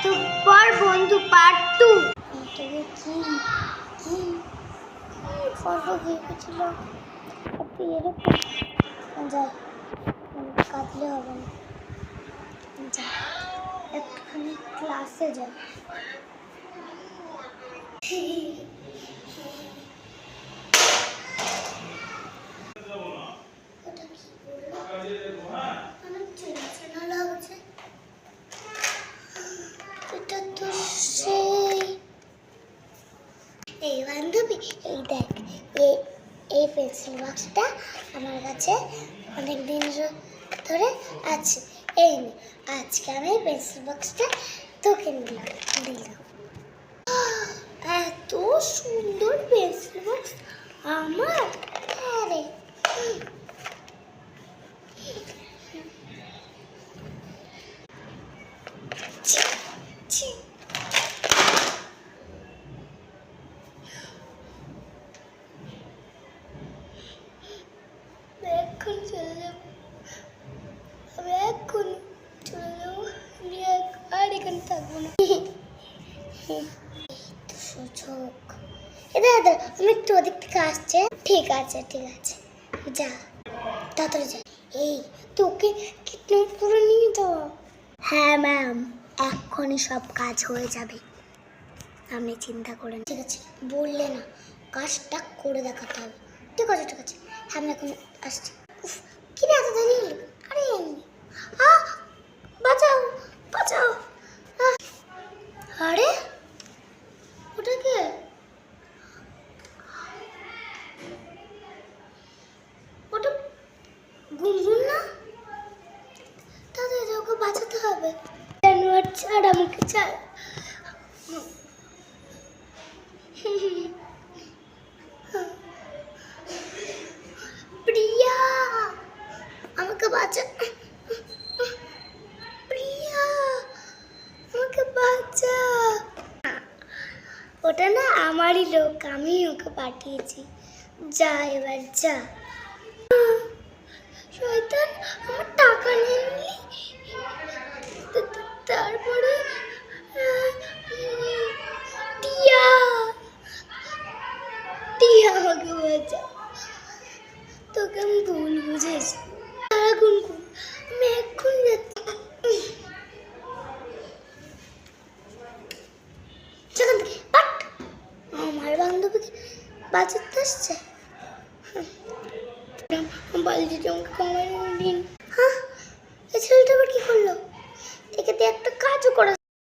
স্বার্থপর বন্ধু পার্ট 2। তবে কি ফটো খেয়েছিল একটু এরকম যাই কাঁদলে হবে না, যা একটুখানি ক্লাসে যাই। এই বান্ধবী, এই দেখ, এই পেন্সিল বক্সটা আমার কাছে অনেক দিন ধরে আছে। এই নে, আজকে আমি এই পেন্সিল বক্সটা তোকে দিলাম। এত সুন্দর পেন্সিল বক্স আমার। আরে এখন চলে যাবো, আমি এখন চলে যাবো, আমি আর এখানে থাকবো না। সুযোগ দাদা, আমি একটু ওদিক থেকে আসছে। ঠিক আছে যা, তাড়াতাড়ি যা। এই তোকে কিডন্যাপ করে নিয়ে যাও। হ্যাঁ ম্যাম, এক্ষুনি সব কাজ হয়ে যাবে, আপনি চিন্তা করেন। ঠিক আছে, বললে না, কাজটা করে দেখাতে হবে। ঠিক আছে হ্যাঁ, আমি এখন আসছি। কি রে এত দেরি হলো? আরে বাঁচাও। আরে ওটা কে? ওটা গুনগুন না? তাদের ওকে বাঁচাতে হবে। জানোয়ার ছাড়, আমাকে ছাড়। প্রিয়া, আমাকে বাঁচা। প্রিয়া, আমাকে বাঁচা। ওটা না আমারই লোক, আমি ওকে পাঠিয়েছি। যা এবার যা। শয়তান, আমার টাকা নিয়ে নিলি। তারপরে টিয়া আমাকে বাঁচা। তোকে আমি ভুল বুঝেছি। তারা গুনগুন, আমি এক্ষুনি যাচ্ছি। সেখান থেকে আমার বান্ধবীকে বাঁচাতে আসছে। বালতিটা আমাকে কামাই দিন।